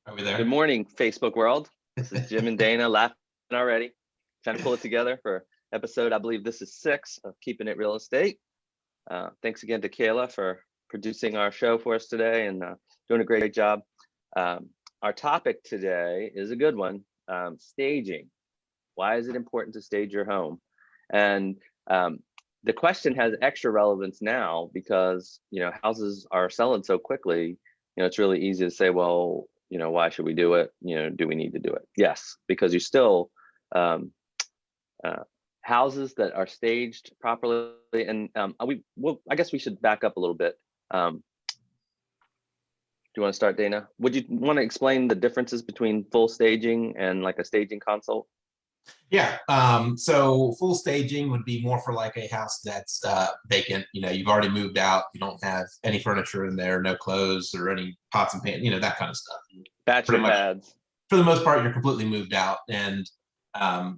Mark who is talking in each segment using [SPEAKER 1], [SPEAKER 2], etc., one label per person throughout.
[SPEAKER 1] Are we
[SPEAKER 2] Good
[SPEAKER 1] there?
[SPEAKER 2] morning, Facebook world. This is Jim and Dana laughing already, trying to pull it together for episode, I believe this is 6 of Keeping It Real Estate. Thanks again to Kayla for producing our show for us today and doing a great job. Our topic today is a good one, staging. Why is it important to stage your home? And the question has extra relevance now because, houses are selling so quickly. It's really easy to say, well, why should we do it? Do we need to do it? Yes, because you still houses that are staged properly. And I guess we should back up a little bit. Do you want to start, Dana? Would you want to explain the differences between full staging and like a staging consult?
[SPEAKER 1] Yeah. So full staging would be more for like a house that's vacant. You've already moved out. You don't have any furniture in there, no clothes or any pots and pans, that kind of stuff.
[SPEAKER 2] Bachelor pads.
[SPEAKER 1] For the most part, you're completely moved out, and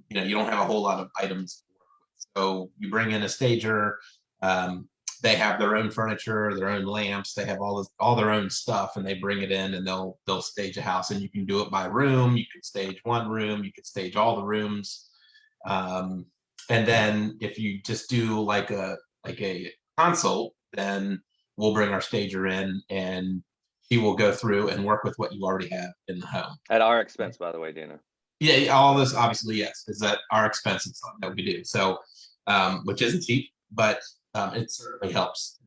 [SPEAKER 1] you don't have a whole lot of items to work with. So you bring in a stager. They have their own furniture, their own lamps. They have all their own stuff, and they bring it in, and they'll stage a house. And you can do it by room. You can stage one room. You can stage all the rooms. And then if you just do like a consult, then we'll bring our stager in, and he will go through and work with what you already have in the home.
[SPEAKER 2] At our expense, by the way, Dana.
[SPEAKER 1] Yeah, all this obviously, yes, is at our expense. It's something that we do. So, which isn't cheap, but it certainly helps.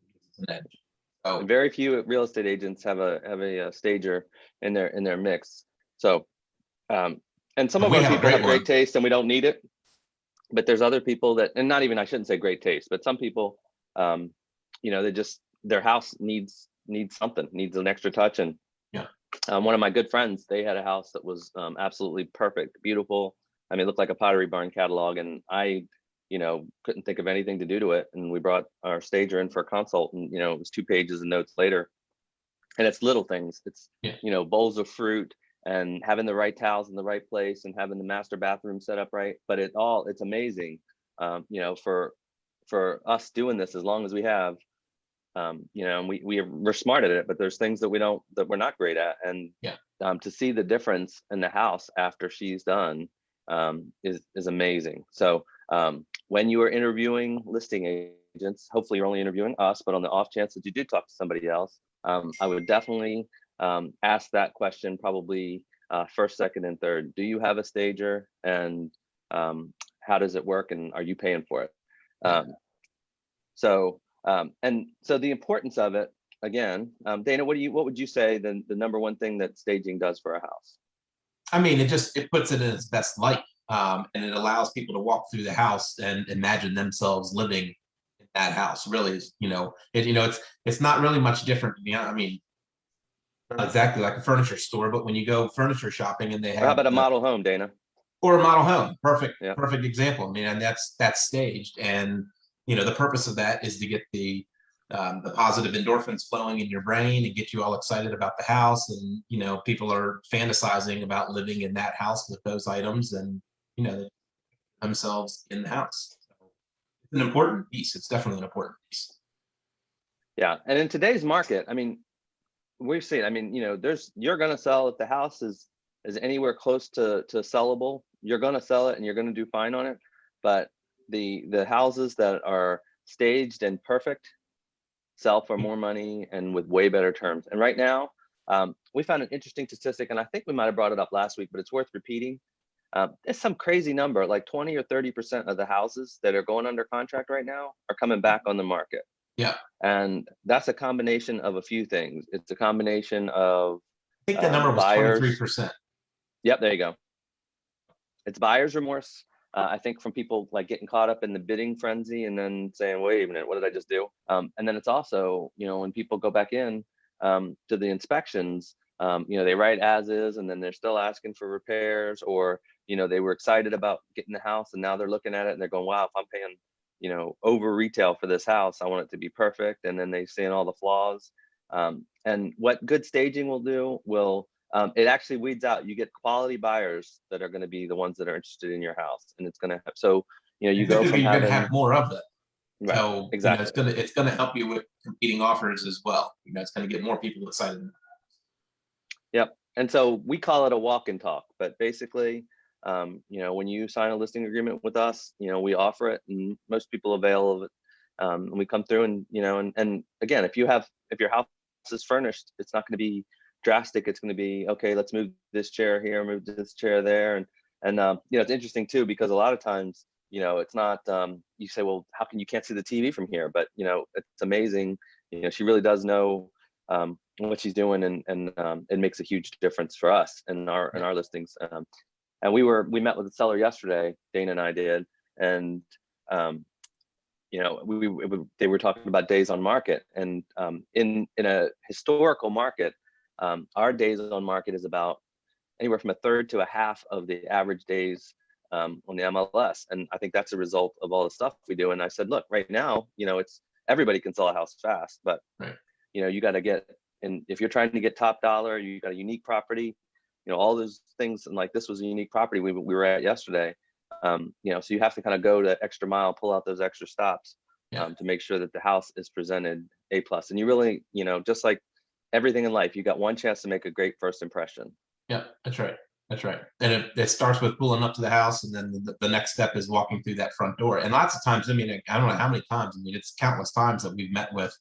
[SPEAKER 2] So very few real estate agents have a stager in their mix. So, and some of our people have great taste, and we don't need it. But there's other people that, and not even, I shouldn't say great taste, but some people, they just, their house needs something, needs an extra touch. And
[SPEAKER 1] yeah,
[SPEAKER 2] one of my good friends, they had a house that was absolutely perfect, beautiful. I mean, it looked like a Pottery Barn catalog, and I couldn't think of anything to do to it. And we brought our stager in for a consult, and it was 2 pages of notes later. And it's little things. It's bowls of fruit and having the right towels in the right place and having the master bathroom set up right. But it's amazing, for us doing this as long as we have. And we're smart at it, but there's things that we're not great at. And to see the difference in the house after she's done is amazing. So when you are interviewing listing agents, hopefully you're only interviewing us, but on the off chance that you did talk to somebody else, I would definitely ask that question, probably first, second, and third. Do you have a stager, and how does it work, and are you paying for it? So the importance of it, again, Dana, what would you say the number one thing that staging does for a house?
[SPEAKER 1] I mean, it puts it in its best light, and it allows people to walk through the house and imagine themselves living in that house. Really, it's not really much different. I mean, not exactly like a furniture store, but when you go furniture shopping and they have,
[SPEAKER 2] or how about a model home, Dana?
[SPEAKER 1] Or a model home, perfect example. I mean, and that's staged, and the purpose of that is to get the positive endorphins flowing in your brain and get you all excited about the house. And, people are fantasizing about living in that house with those items, and, themselves in the house. So it's an important piece. It's definitely an important piece.
[SPEAKER 2] Yeah. And in today's market, I mean, we've seen, you're going to sell if the house is anywhere close to sellable, you're going to sell it and you're going to do fine on it. But the houses that are staged and perfect sell for more money and with way better terms. And right now, we found an interesting statistic, and I think we might have brought it up last week, but it's worth repeating. It's some crazy number, like 20 or 30% of the houses that are going under contract right now are coming back on the market.
[SPEAKER 1] Yeah.
[SPEAKER 2] And that's a combination of a few things. It's a combination of,
[SPEAKER 1] I think the number was
[SPEAKER 2] buyers.
[SPEAKER 1] 23%.
[SPEAKER 2] Yep, there you go. It's buyer's remorse. I think from people like getting caught up in the bidding frenzy and then saying, wait a minute, what did I just do? And then it's also, when people go back in to the inspections, they write as is, and then they're still asking for repairs, or, they were excited about getting the house and now they're looking at it and they're going, wow, if I'm paying, over retail for this house, I want it to be perfect. And then they're seeing all the flaws. And what good staging will do it actually weeds out. You get quality buyers that are going to be the ones that are interested in your house, and it's going to have, you go from
[SPEAKER 1] you're going to have more of them.
[SPEAKER 2] Right,
[SPEAKER 1] so
[SPEAKER 2] exactly.
[SPEAKER 1] It's going to help you with competing offers as well. It's going to get more people excited.
[SPEAKER 2] Yep. And so we call it a walk and talk, but basically, you know, when you sign a listing agreement with us, you know, we offer it, and most people avail of it. And we come through, and you know, and again, if your house is furnished, it's not going to be drastic. It's going to be, okay, let's move this chair here, move this chair there, and you know, it's interesting too, because a lot of times, you know, it's not, you say, well, how can you can't see the TV from here? But you know, it's amazing. You know, she really does know what she's doing, and it makes a huge difference for us in our listings. And we met with the seller yesterday, Dana and I did, and you know, they were talking about days on market, and in a historical market, our days on market is about anywhere from a third to a half of the average days on the MLS. And I think that's a result of all the stuff we do. And I said, look, right now, you know, it's everybody can sell a house fast, but
[SPEAKER 1] Right.
[SPEAKER 2] you know, you got to get, and if you're trying to get top dollar, you got a unique property, you know, all those things. And like, this was a unique property we were at yesterday. You know, so you have to kind of go the extra mile, pull out those extra stops to make sure that the house is presented A+. And you really, you know, just like everything in life, you got one chance to make a great first impression.
[SPEAKER 1] Yeah, that's right. That's right. And it starts with pulling up to the house, and then the next step is walking through that front door. And lots of times, I mean, I don't know how many times, I mean, it's countless times that we've met with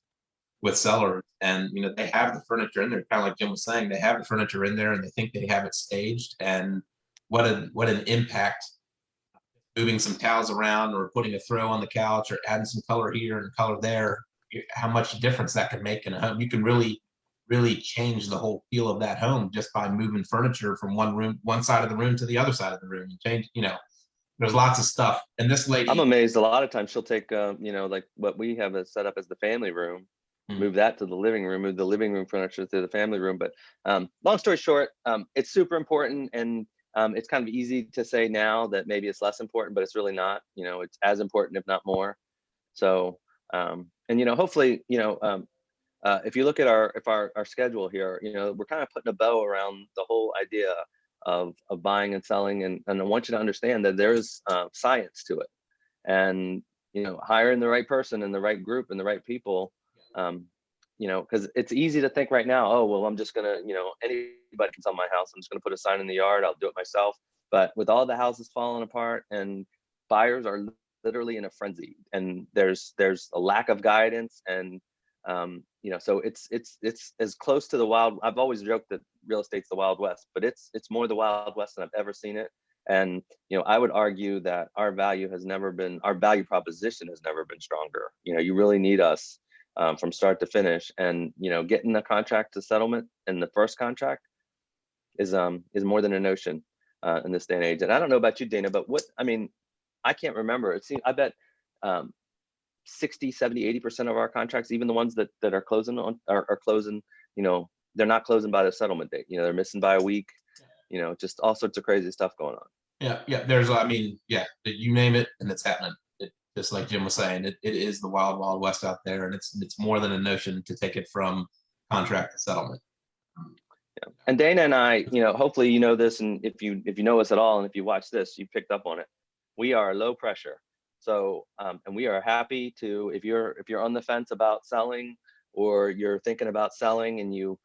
[SPEAKER 1] sellers, and you know, they have the furniture in there, kind of like Jim was saying, they have the furniture in there and they think they have it staged. And what an impact moving some towels around, or putting a throw on the couch, or adding some color here and color there, how much difference that can make in a home. You can really change the whole feel of that home just by moving furniture from one side of the room to the other side of the room, and change, you know, there's lots of stuff. And this lady,
[SPEAKER 2] I'm amazed, a lot of times she'll take you know, like what we have is set up as the family room, move that to the living room, move the living room furniture to the family room. But long story short, it's super important, and it's kind of easy to say now that maybe it's less important, but it's really not. You know, it's as important, if not more. So and you know, hopefully, you know, if you look at our schedule here, you know, we're kind of putting a bow around the whole idea of buying and selling, and I want you to understand that there's science to it, and you know, hiring the right person and the right group and the right people. You know, because it's easy to think right now, oh well, I'm just gonna, you know, anybody can sell my house, I'm just gonna put a sign in the yard, I'll do it myself. But with all the houses falling apart, and buyers are literally in a frenzy, and there's a lack of guidance, and you know, so it's as close to the wild. I've always joked that real estate's the Wild West, but it's more the Wild West than I've ever seen it. And you know, I would argue that our value proposition has never been stronger. You know, you really need us from start to finish, and you know, getting the contract to settlement in the first contract is more than a notion in this day and age. And I don't know about you, Dana, but I mean, I can't remember. It seems, I bet 60, 70, 80% of our contracts, even the ones that are closing are closing, you know, they're not closing by the settlement date. You know, they're missing by a week, you know, just all sorts of crazy stuff going on.
[SPEAKER 1] Yeah. There's, I mean, yeah, you name it and it's happening. Just like Jim was saying, it is the wild, wild west out there, and it's more than a notion to take it from contract to settlement.
[SPEAKER 2] Yeah. And Dana and I, you know, hopefully you know this, and if you know us at all, and if you watch this, you picked up on it. We are low pressure. So, and we are happy to, if you're on the fence about selling, or you're thinking about selling, and you're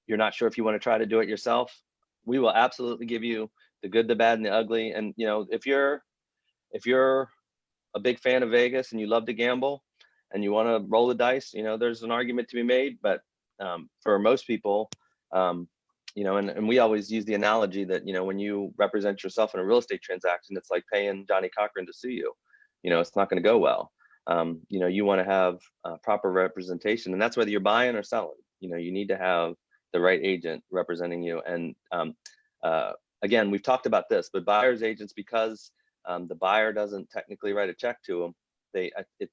[SPEAKER 2] not sure if you want to try to do it yourself, we will absolutely give you the good, the bad, and the ugly. And you know, if you're a big fan of Vegas and you love to gamble and you want to roll the dice, you know, there's an argument to be made. But for most people, you know, and we always use the analogy that, you know, when you represent yourself in a real estate transaction, it's like paying Johnny Cochran to sue you. You know, it's not going to go well. You know, you want to have proper representation, and that's whether you're buying or selling. You know, you need to have the right agent representing you. And again, we've talked about this, but buyer's agents, because the buyer doesn't technically write a check to them,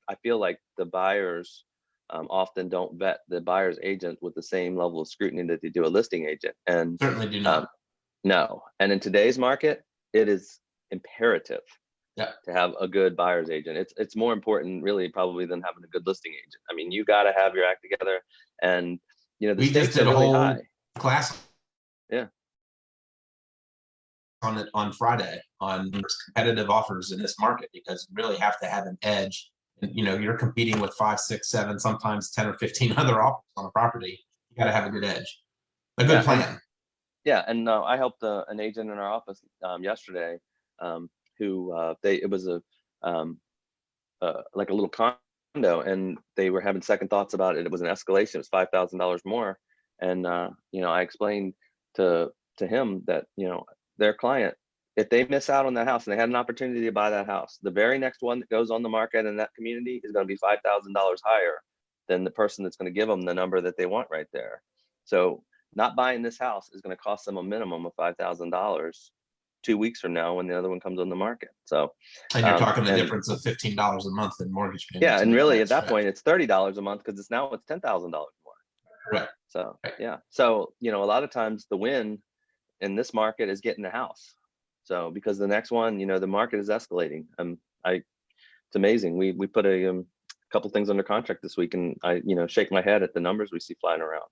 [SPEAKER 2] I feel like the buyers often don't vet the buyer's agent with the same level of scrutiny that they do a listing agent. And
[SPEAKER 1] certainly do not.
[SPEAKER 2] No. And in today's market, it is imperative
[SPEAKER 1] to
[SPEAKER 2] have a good buyer's agent. It's more important really probably than having a good listing agent. I mean, you got to have your act together, and you know, the stakes are really high.
[SPEAKER 1] Class.
[SPEAKER 2] Yeah.
[SPEAKER 1] On Friday on competitive offers in this market, because you really have to have an edge. And you know, you're competing with 5, 6, 7, sometimes 10 or 15 other offers on a property. You got to have a good edge. a good
[SPEAKER 2] Yeah,
[SPEAKER 1] plan.
[SPEAKER 2] Yeah, and I helped an agent in our office yesterday, who it was a like a little condo, and they were having second thoughts about it. It was an escalation. It was $5,000 more, and I explained to him that their client, if they miss out on that house and they had an opportunity to buy that house, the very next one that goes on the market in that community is going to be $5,000 higher than the person that's going to give them the number that they want right there. So not buying this house is going to cost them a minimum of $5,000 2 weeks from now when the other one comes on the market. So,
[SPEAKER 1] And you're talking the
[SPEAKER 2] and
[SPEAKER 1] difference of $15 a month in mortgage payments.
[SPEAKER 2] yeah,
[SPEAKER 1] to
[SPEAKER 2] and
[SPEAKER 1] make
[SPEAKER 2] really at that
[SPEAKER 1] stretch.
[SPEAKER 2] point it's $30 a month because it's $10,000 more.
[SPEAKER 1] Right.
[SPEAKER 2] So yeah, so a lot of times the win in this market is getting the house. So because the next one, the market is escalating. It's amazing. We put a couple things under contract this week, and I shake my head at the numbers we see flying around.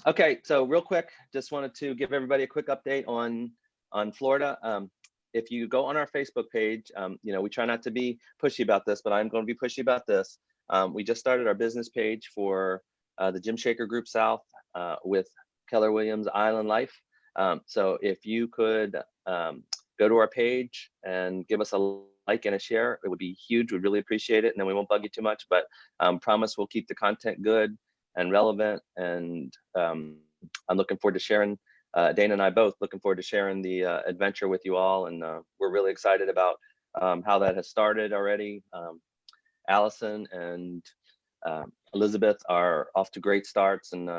[SPEAKER 2] Okay, so real quick, just wanted to give everybody a quick update on Florida. If you go on our Facebook page, we try not to be pushy about this, but I'm going to be pushy about this. We just started our business page for the Jim Schaecher Group South with Keller Williams Island Life. So if you could go to our page and give us a like and a share, it would be huge. We'd really appreciate it. And then we won't bug you too much, but promise we'll keep the content good and relevant. And I'm looking forward to sharing, Dana and I both looking forward to sharing the adventure with you all. And we're really excited about how that has started already. Allison and Elizabeth are off to great starts, and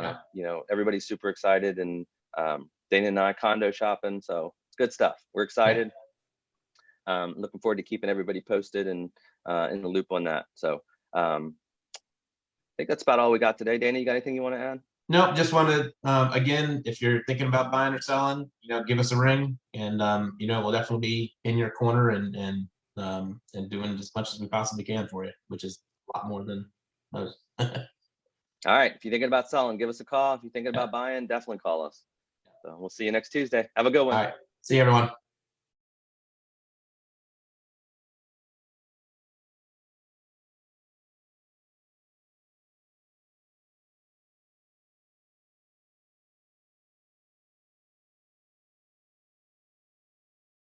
[SPEAKER 2] everybody's super excited, and Dana and I condo shopping, so it's good stuff. We're excited. Looking forward to keeping everybody posted and in the loop on that. So I think that's about all we got today. Dana, you got anything you want to add?
[SPEAKER 1] No, just want to again, if you're thinking about buying or selling, give us a ring, and we'll definitely be in your corner and doing as much as we possibly can for you, which is a lot more than most.
[SPEAKER 2] All right, if you're thinking about selling, give us a call. If you're thinking about buying, definitely call us. So we'll see you next Tuesday. Have a good one.
[SPEAKER 1] All right, see you everyone.